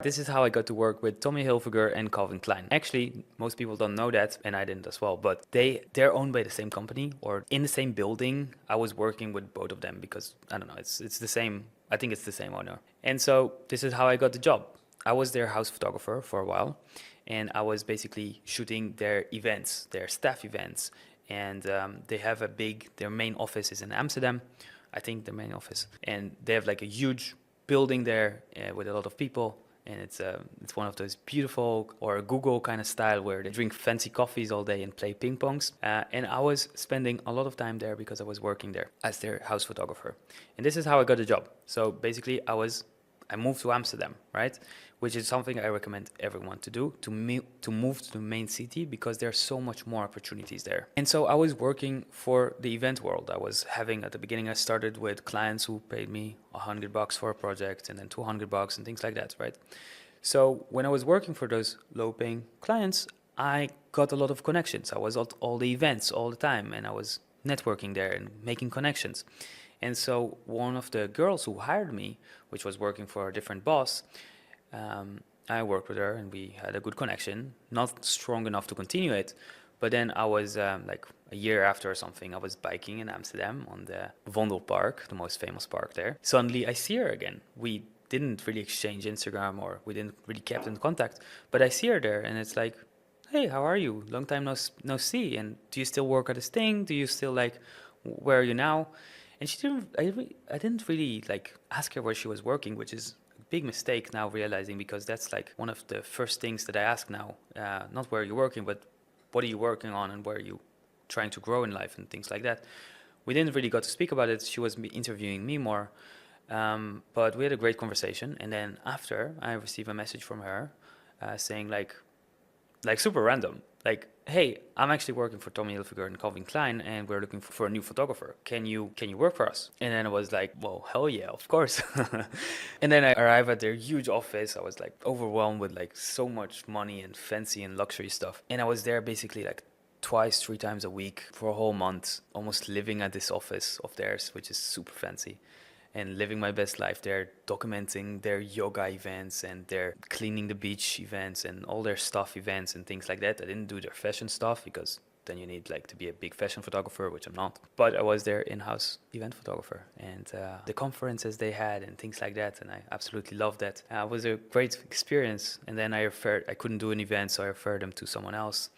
This is how I got to work with Tommy Hilfiger and Klein. Actually, most people don't know that, and I didn't as well, but they're owned by the same company or in the same building. I was working with both of them because, I don't know, it's the same, I think it's the same owner. And so this is how I got the job. I was their house photographer for a while, and I was basically shooting their events, their staff events. And they have their main office is in Amsterdam, I think the main office. And they have like a huge building there with a lot of people. And it's one of those beautiful or Google kind of style where they drink fancy coffees all day and play ping pongs. And I was spending a lot of time there because I was working there as their house photographer. And this is how I got the job. So basically, I moved to Amsterdam, right? Which is something I recommend everyone to do, to move to the main city because there's so much more opportunities there. And so I was working for the event world. At the beginning, I started with clients who paid me $100 for a project and then $200 and things like that, right? So when I was working for those low-paying clients, I got a lot of connections. I was at all the events all the time, and I was networking there and making connections. And so one of the girls who hired me, which was working for a different boss, I worked with her and we had a good connection, not strong enough to continue it. But then I was like a year after or something, I was biking in Amsterdam on the Vondelpark, the most famous park there. Suddenly I see her again. We didn't really exchange Instagram or we didn't really kept in contact, but I see her there and it's like, hey, how are you? Long time no see. And do you still work at this thing? Do you still where are you now? And I didn't really like ask her where she was working, which is a big mistake now realizing because that's like one of the first things that I ask now, not where you're working, but what are you working on and where are you trying to grow in life and things like that. We didn't really got to speak about it. She was interviewing me more, but we had a great conversation. And then after I received a message from her saying like super random, like, hey, I'm actually working for Tommy Hilfiger and Klein, and we're looking for a new photographer. Can you work for us? And then I was like, well, hell yeah, of course. And then I arrived at their huge office. I was like overwhelmed with like so much money and fancy and luxury stuff. And I was there basically like twice, 3 times a week for a whole month, almost living at this office of theirs, which is super fancy, and living my best life there, documenting their yoga events and their cleaning the beach events and all their stuff events and things like that. I didn't do their fashion stuff because then you need like to be a big fashion photographer, which I'm not. But I was their in-house event photographer and the conferences they had and things like that. And I absolutely loved that. It was a great experience. And then I couldn't do an event, so I referred them to someone else.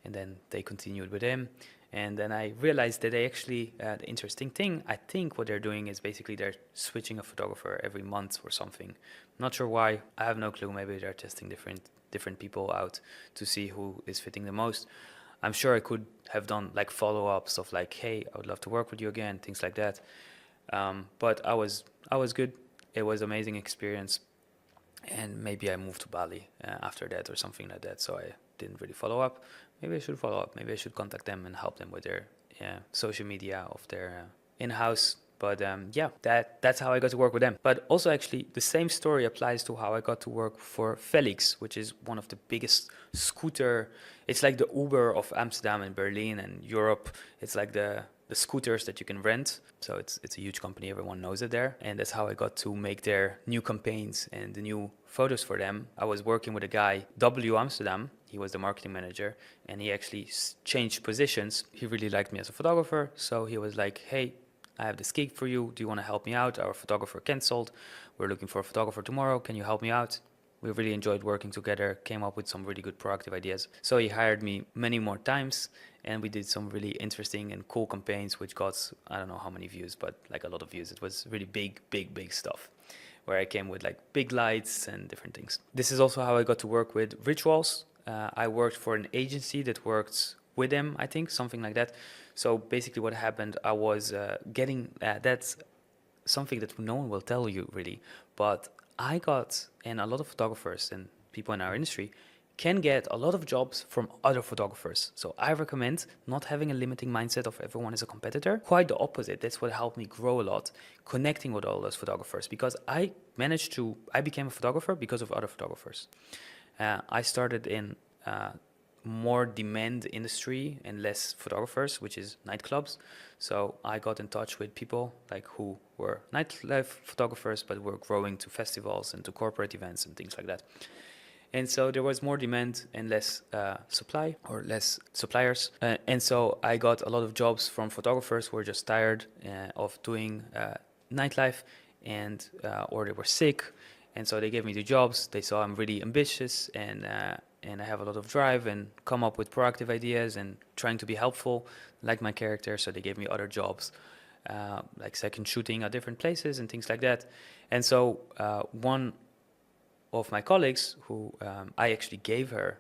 And then they continued with him. And then I realized that the interesting thing, I think what they're doing is basically they're switching a photographer every month or something. Not sure why, I have no clue. Maybe they're testing different people out to see who is fitting the most. I'm sure I could have done like follow-ups of like, hey, I would love to work with you again, things like that. But I was good. It was an amazing experience. And maybe I moved to Bali after that or something like that. So I didn't really follow up. Maybe I should follow up. Maybe I should contact them and help them with their social media of their in-house. But that's how I got to work with them. But also actually the same story applies to how I got to work for Felix, which is one of the biggest scooter. It's like the Uber of Amsterdam and Berlin and Europe. It's like the scooters that you can rent. So it's a huge company. Everyone knows it there. And that's how I got to make their new campaigns and the new photos for them. I was working with a guy, W Amsterdam. He was the marketing manager and he actually changed positions. He really liked me as a photographer. So he was like, hey, I have this gig for you. Do you want to help me out? Our photographer canceled. We're looking for a photographer tomorrow. Can you help me out? We really enjoyed working together, came up with some really good proactive ideas. So he hired me many more times and we did some really interesting and cool campaigns, which got, I don't know how many views, but like a lot of views. It was really big stuff where I came with like big lights and different things. This is also how I got to work with rituals. I worked for an agency that worked with them, I think, something like that. So basically what happened, I was getting, that's something that no one will tell you really, but I got, and a lot of photographers and people in our industry can get a lot of jobs from other photographers. So I recommend not having a limiting mindset of everyone is a competitor. Quite the opposite. That's what helped me grow a lot, connecting with all those photographers, because I became a photographer because of other photographers. I started in more demand industry and less photographers, which is nightclubs. So I got in touch with people like who were nightlife photographers, but were growing to festivals and to corporate events and things like that. And so there was more demand and less supply, or less suppliers. And so I got a lot of jobs from photographers who were just tired of doing nightlife, and or they were sick. And so they gave me the jobs. They saw I'm really ambitious, and I have a lot of drive and come up with proactive ideas and trying to be helpful, like my character. So they gave me other jobs, like second shooting at different places and things like that. And so one of my colleagues, who I actually gave her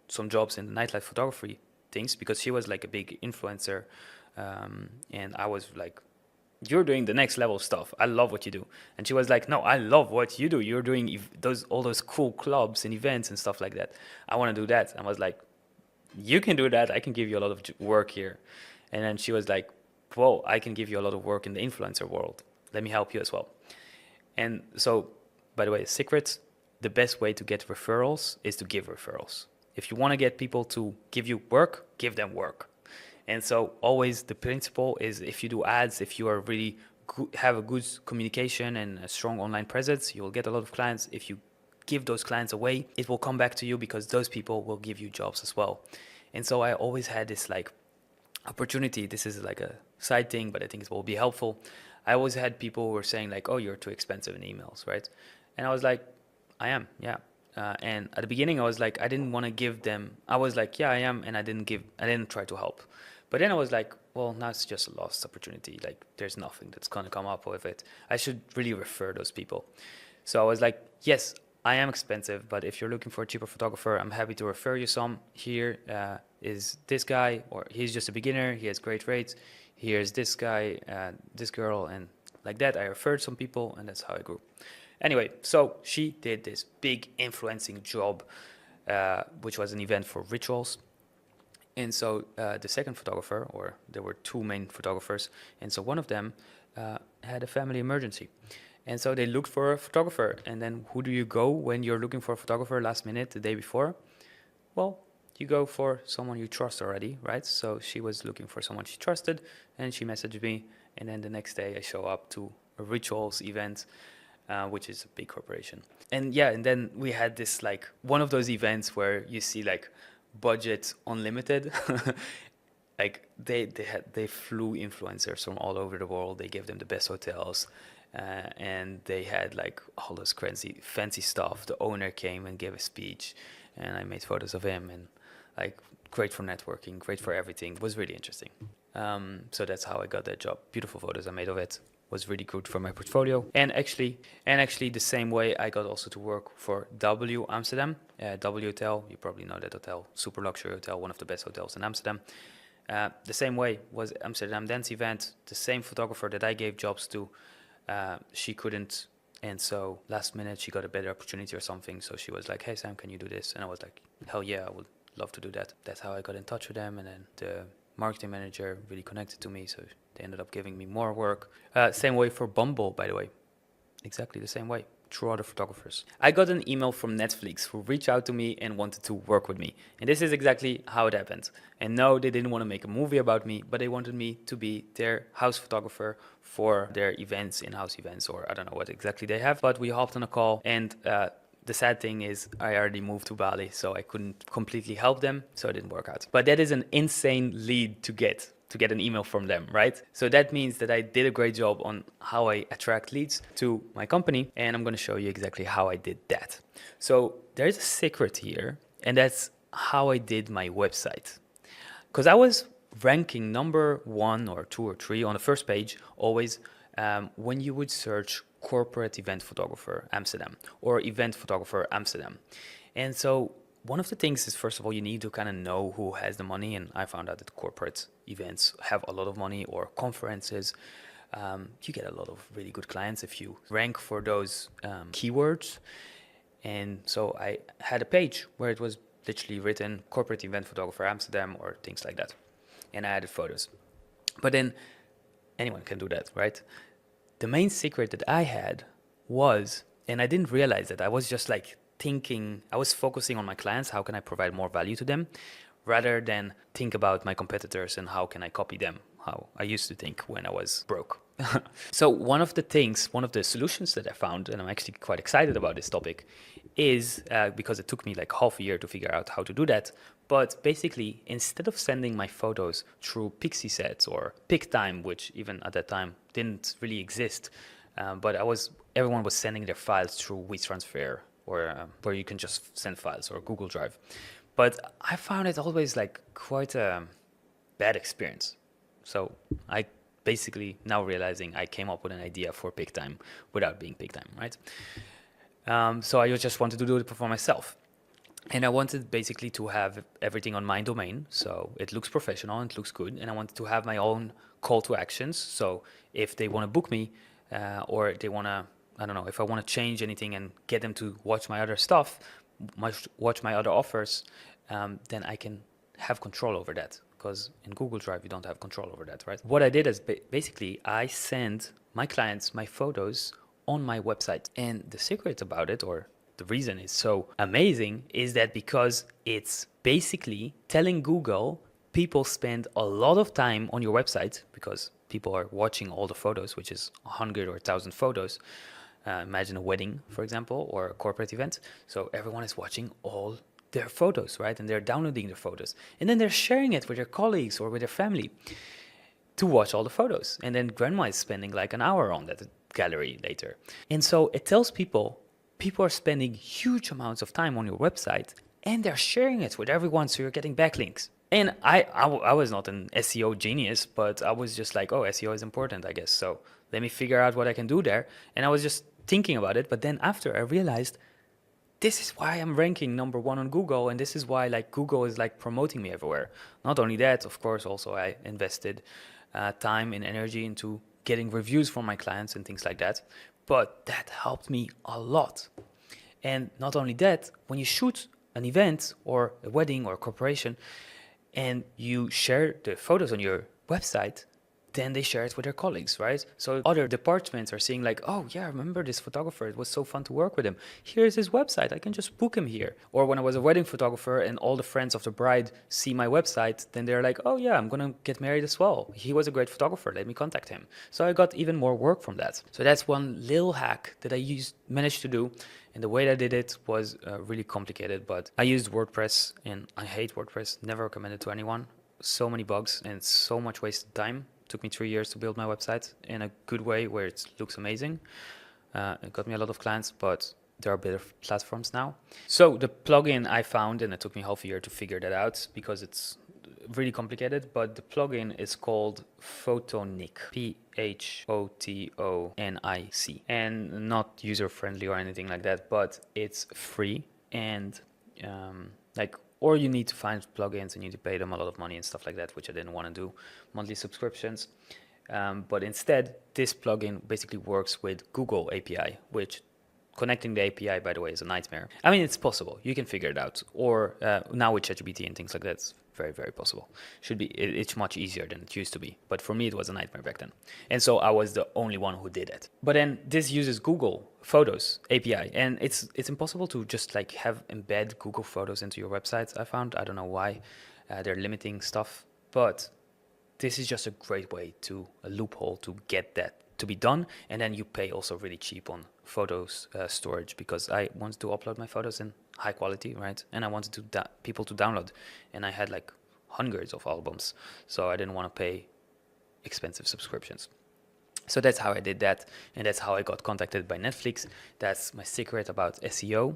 some jobs in the nightlife photography things, because she was like a big influencer, and I was like, you're doing the next level stuff. I love what you do. And she was like, no, I love what you do. You're doing all those cool clubs and events and stuff like that. I want to do that. I was like, you can do that. I can give you a lot of work here. And then she was like, whoa, I can give you a lot of work in the influencer world. Let me help you as well. And so, by the way, secret, the best way to get referrals is to give referrals. If you want to get people to give you work, give them work. And so always the principle is, if you do ads, if you are really have a good communication and a strong online presence, you will get a lot of clients. If you give those clients away, it will come back to you, because those people will give you jobs as well. And so I always had this like opportunity. This is like a side thing, but I think it will be helpful. I always had people who were saying like, oh, you're too expensive in emails, right? And I was like, I am, yeah. And at the beginning I was like, I didn't want to give them, I was like, yeah, I am. And I didn't try to help. But then I was like, well, now it's just a lost opportunity. Like, there's nothing that's going to come up with it. I should really refer those people. So I was like, yes, I am expensive, but if you're looking for a cheaper photographer, I'm happy to refer you some. Here is this guy, or he's just a beginner. He has great rates. Here's this guy, this girl, and like that. I referred some people, and that's how I grew. Anyway, so she did this big influencing job, which was an event for rituals. And so the second photographer, or there were two main photographers, and so one of them had a family emergency. And so they looked for a photographer. And then who do you go when you're looking for a photographer last minute, the day before? Well, you go for someone you trust already, right? So she was looking for someone she trusted, and she messaged me. And then the next day I show up to a rituals event, which is a big corporation. And yeah, and then we had this like one of those events where you see like budget unlimited. Like they flew influencers from all over the world. They gave them the best hotels, and they had like all this crazy fancy stuff. The owner came and gave a speech, and I made photos of him, and like great for networking, great for everything. It was really interesting. So that's how I got that job. Beautiful photos I made of it. Was really good for my portfolio. And actually the same way I got also to work for W Amsterdam, W Hotel. You probably know that hotel, super luxury hotel, one of the best hotels in Amsterdam. The same way was Amsterdam dance event. The same photographer that I gave jobs to, she couldn't, and so last minute she got a better opportunity or something. So she was like, "Hey Sam, can you do this?" And I was like, "Hell yeah, I would love to do that." That's how I got in touch with them, and then the marketing manager really connected to me, so they ended up giving me more work. Same way for Bumble, by the way. Exactly the same way, through other photographers. I got an email from Netflix who reached out to me and wanted to work with me. And this is exactly how it happened. And no, they didn't want to make a movie about me, but they wanted me to be their house photographer for their events, in-house events, or I don't know what exactly they have. But we hopped on a call, and the sad thing is I already moved to Bali, so I couldn't completely help them, so it didn't work out. But that is an insane lead to get an email from them, right? So that means that I did a great job on how I attract leads to my company, and I'm going to show you exactly how I did that. So there's a secret here, and that's how I did my website. Because I was ranking number 1 or 2 or 3 on the first page always when you would search corporate event photographer Amsterdam or event photographer Amsterdam. And so one of the things is, first of all, you need to kind of know who has the money. And I found out that corporate events have a lot of money, or conferences. You get a lot of really good clients if you rank for those keywords. And so I had a page where it was literally written corporate event photographer Amsterdam or things like that. And I added photos. But then anyone can do that, right? The main secret that I had was, and I didn't realize that, I was just like I was focusing on my clients, how can I provide more value to them, rather than think about my competitors and how can I copy them, how I used to think when I was broke. So one of the solutions that I found, and I'm actually quite excited about this topic, is because it took me like half a year to figure out how to do that. But basically, instead of sending my photos through Pixie or PicTime, which even at that time didn't really exist, but everyone was sending their files through WeTransfer, or where you can just send files, or Google Drive. But I found it always like quite a bad experience. So I basically, now realizing, I came up with an idea for PicTime without being PicTime, right? So I just wanted to do it for myself. And I wanted basically to have everything on my domain, so it looks professional and it looks good. And I wanted to have my own call to actions. So if they want to book me, or they want to, I don't know, if I want to change anything and get them to watch my other stuff, watch my other offers, then I can have control over that. Because in Google Drive, you don't have control over that, right? What I did is basically I send my clients my photos on my website. And the secret about it, or the reason it's so amazing, is that because it's basically telling Google people spend a lot of time on your website because people are watching all the photos, which is 100 or 1,000 photos. Imagine a wedding, for example, or a corporate event. So everyone is watching all their photos, right? And they're downloading their photos. And then they're sharing it with their colleagues or with their family to watch all the photos. And then grandma is spending like an hour on that gallery later. And so it tells people are spending huge amounts of time on your website and they're sharing it with everyone, so you're getting backlinks. And I was not an SEO genius, but I was just like, oh, SEO is important, I guess. So let me figure out what I can do there. And I was just thinking about it. But then after I realized, this is why I'm ranking number 1 on Google, and this is why like Google is like promoting me everywhere. Not only that, of course, also I invested time and energy into getting reviews from my clients and things like that. But that helped me a lot. And not only that, when you shoot an event or a wedding or a corporation and you share the photos on your website, then they share it with their colleagues, right? So other departments are seeing like, oh yeah, I remember this photographer. It was so fun to work with him. Here's his website. I can just book him here. Or when I was a wedding photographer and all the friends of the bride see my website, then they're like, oh yeah, I'm going to get married as well. He was a great photographer. Let me contact him. So I got even more work from that. So that's one little hack that I managed to do. And the way that I did it was really complicated, but I used WordPress and I hate WordPress. Never recommend it to anyone. So many bugs and so much wasted time. Took me 3 years to build my website in a good way where it looks amazing. It got me a lot of clients, but there are better platforms now. So the plugin I found, and it took me half a year to figure that out because it's really complicated, but the plugin is called Photonic, Photonic, and not user-friendly or anything like that, but it's free. And or you need to find plugins and you need to pay them a lot of money and stuff like that, which I didn't want to do, monthly subscriptions. But instead, this plugin basically works with Google API, which connecting the API, by the way, is a nightmare. I mean, it's possible. You can figure it out. Or now with ChatGPT and things like that, it's very, very possible. It's much easier than it used to be. But for me, it was a nightmare back then. And so I was the only one who did it. But then this uses Google Photos API. And it's impossible to just like embed Google Photos into your websites, I found. I don't know why they're limiting stuff. But this is just a great way a loophole to get that to be done. And then you pay also really cheap on photos storage, because I wanted to upload my photos in high quality, right? And I wanted people to download, and I had like hundreds of albums, so I didn't want to pay expensive subscriptions. So that's how I did that, and that's how I got contacted by Netflix. That's my secret about SEO.